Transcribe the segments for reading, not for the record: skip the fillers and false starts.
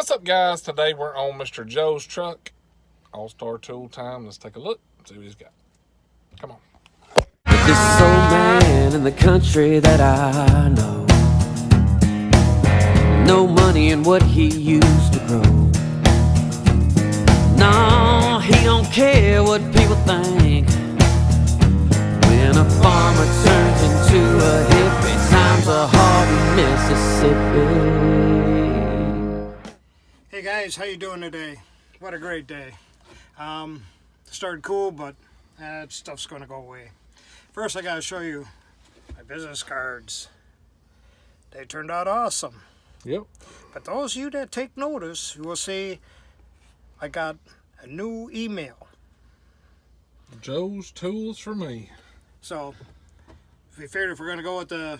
What's up, guys? Today we're on Mr. Joe's truck. AllStar tool time. Let's take a look and see what he's got. Come on. This old man in the country that I know, no money in what he used to grow. No, he don't care what people think. When a farmer turns into a hippie, times are hard in Mississippi. Hey guys, how you doing today? What a great day. Started cool, but that stuff's going to go away. First, I got to show you my business cards. They turned out awesome. Yep. But those of you that take notice, you will see I got a new email. Joe's tools for me. So, if we figured if we're going to go with the,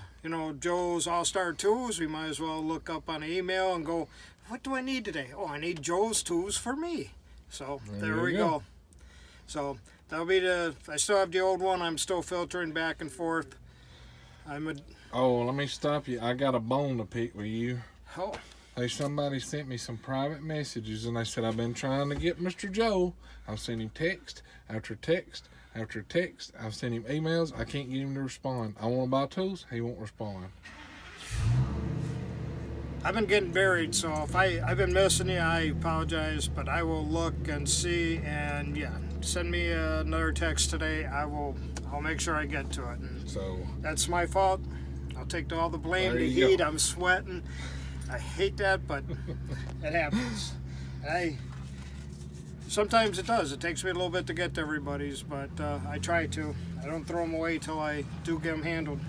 Joe's AllStar tools, we might as well look up on the email and go, what do I need today? Oh, I need Joe's tools for me. So, there we go. So, that'll be I still have the old one. I'm still filtering back and forth. Oh, let me stop you. I got a bone to pick with you. Oh. Hey, somebody sent me some private messages, and they said, I've been trying to get Mr. Joe. I've sent him text after text after text. I've sent him emails. I can't get him to respond. I want to buy tools. He won't respond. I've been getting buried, so if I've been missing you, I apologize, but I will look and see, and yeah, send me another text today. I'll make sure I get to it. And so that's my fault. I'll take all the blame, the heat. I'm sweating. I hate that, but it happens. Sometimes it does. It takes me a little bit to get to everybody's, but I try to. I don't throw them away till I do get them handled.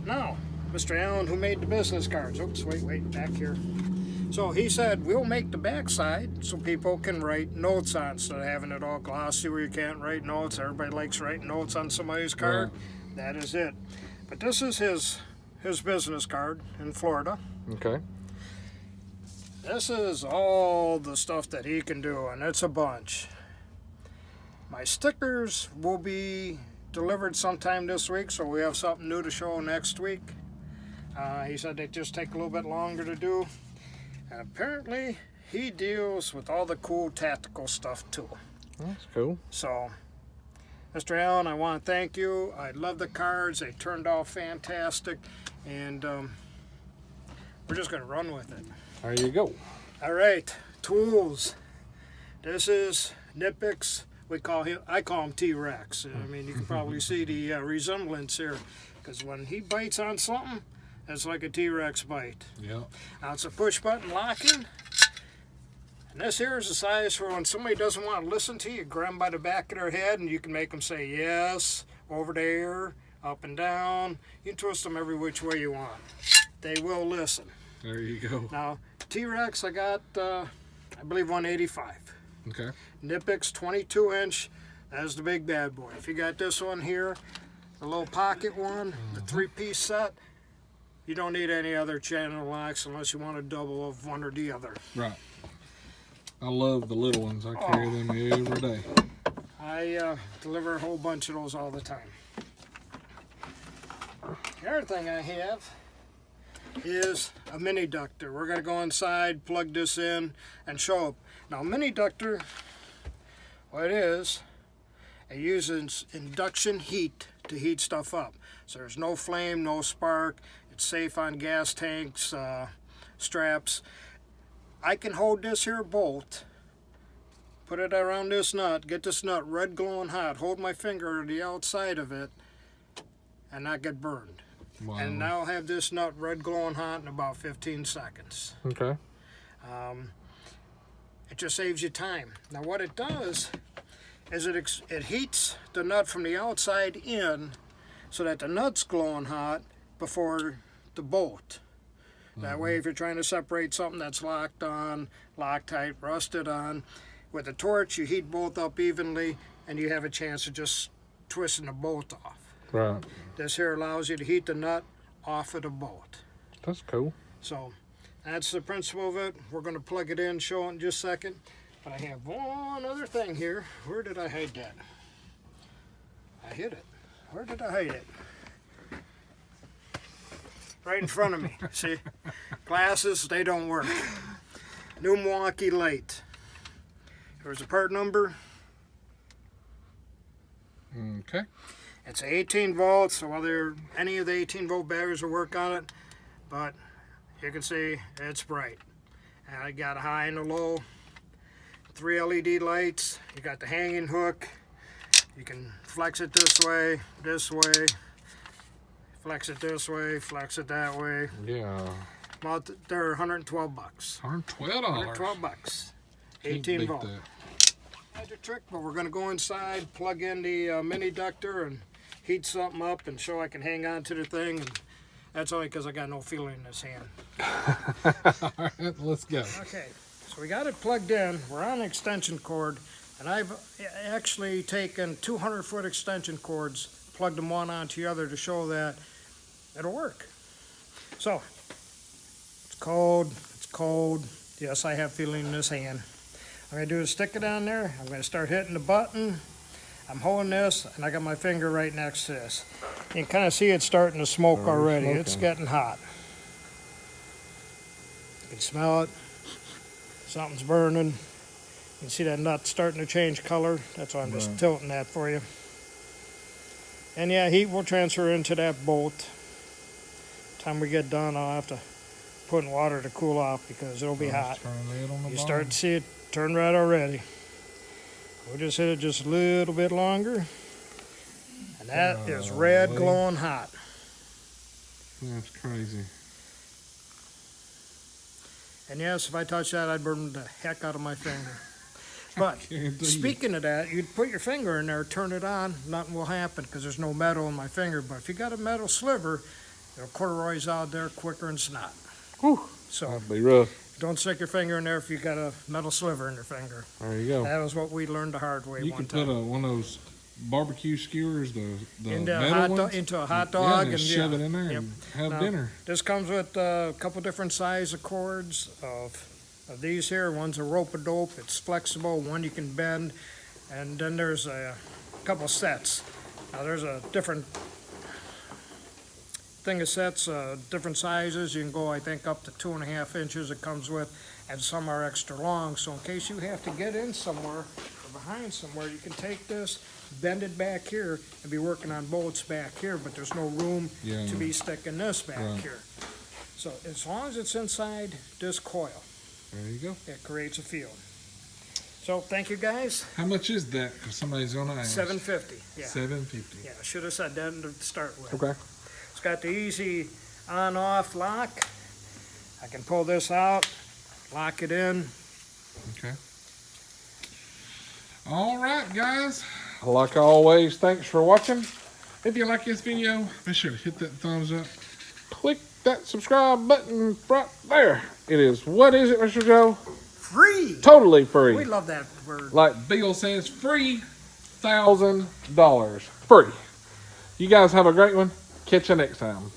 Now, Mr. Allen, who made the business cards. Oops, wait, back here. So he said, we'll make the backside so people can write notes on instead of having it all glossy where you can't write notes. Everybody likes writing notes on somebody's card. Yeah. That is it. But this is his business card in Florida. Okay. This is all the stuff that he can do, and it's a bunch. My stickers will be delivered sometime this week, so we have something new to show next week. He said they just take a little bit longer to do. And apparently, he deals with all the cool tactical stuff too. That's cool. So, Mr. Allen, I want to thank you. I love the cards. They turned out fantastic. And we're just going to run with it. There you go. All right, tools. This is Knipex. I call him T-Rex. I mean, you can probably see the resemblance here. Because when he bites on something, it's like a T-Rex bite. Yeah. Now it's a push button locking. And this here is the size for when somebody doesn't want to listen to you, grab them by the back of their head and you can make them say yes, over there, up and down. You can twist them every which way you want. They will listen. There you go. Now, T-Rex I got, I believe 185. Okay. Knipex 22-inch. That's the big bad boy. If you got this one here, the little pocket one, the 3-piece set, you don't need any other channel locks unless you want a double of one or the other. Right. I love the little ones. I carry them every day. I deliver a whole bunch of those all the time. The other thing I have is a Mini-Ductor. We're going to go inside, plug this in, and show up. Now, Mini-Ductor, what it is, it uses induction heat to heat stuff up. So there's no flame, no spark. It's safe on gas tanks, straps. I can hold this here bolt, put it around this nut, get this nut red glowing hot, hold my finger to the outside of it, and not get burned. Wow. And now I'll have this nut red glowing hot in about 15 seconds. Okay. It just saves you time. Now what it does is it heats the nut from the outside in so that the nut's glowing hot before the bolt. That way if you're trying to separate something that's locked on, Loctite, rusted on, with a torch you heat both up evenly and you have a chance of just twisting the bolt off. Right. This here allows you to heat the nut off of the bolt. That's cool. So that's the principle of it. We're going to plug it in, show it in just a second. But I have one other thing here. Where did I hide that? I hid it. Where did I hide it? Right in front of me. See? Glasses, they don't work. new Milwaukee light. Here's the part number. Okay. It's 18 volts, so whether any of the 18 volt batteries will work on it, but you can see it's bright. And I got a high and a low, 3 LED lights. You got the hanging hook. You can flex it this way, flex it this way, flex it that way. Yeah. Well, they're $112. $112. $112. 18 volt. Magic trick, but we're going to go inside, plug in the Mini-Ductor, and heat something up and show I can hang on to the thing. And that's only because I got no feeling in this hand. All right, let's go. Okay, so we got it plugged in. We're on an extension cord, and I've actually taken 200-foot extension cords, plugged them one onto the other to show that it'll work. So, it's cold, it's cold. Yes, I have feeling in this hand. I'm going to do is stick it on there. I'm going to start hitting the button. I'm holding this, and I got my finger right next to this. You can kind of see it starting to smoke already. smoking. It's getting hot. You can smell it. Something's burning. You can see that nut starting to change color. That's why I'm just tilting that for you. And yeah, heat will transfer into that bolt. Time we get done, I'll have to put in water to cool off because it'll be hot. You start to see it turn red already. We'll just hit it just a little bit longer. And that is red, glowing hot. That's crazy. And yes, if I touch that, I'd burn the heck out of my finger. But speaking of that, you'd put your finger in there, turn it on, nothing will happen because there's no metal in my finger. But if you got a metal sliver, it'll corrodes out there quicker than snot. Whew. So That'd be rough. don't stick your finger in there if you got a metal sliver in your finger. There you go. That was what we learned the hard way You one could time. put one of those barbecue skewers, the into metal ones, into a hot dog, and shove it in there and have Now, dinner. This comes with a couple different size of cords of these here. One's a rope-a-dope. It's flexible. One you can bend, and then there's a couple sets. Now there's a different thing of sets, different sizes. You can go, I think, up to 2.5 inches. It comes with, and some are extra long. So in case you have to get in somewhere or behind somewhere, you can take this, bend it back here, and be working on bolts back here. But there's no room to be sticking this back here. So as long as it's inside this coil, There you go. it creates a field. So thank you guys. How much is that? If somebody's gonna ask. $750. Yeah. $750. Yeah. Should have said that to start with. Okay. It's got the easy on-off lock. I can pull this out, lock it in. Okay. All right, guys. Like always, thanks for watching. If you like this video, be sure to hit that thumbs up. Click that subscribe button right there. It is, what is it, Mr. Joe? Free. Totally free. We love that word. Like Bill says, free $1,000. Free. You guys have a great one. Catch you next time.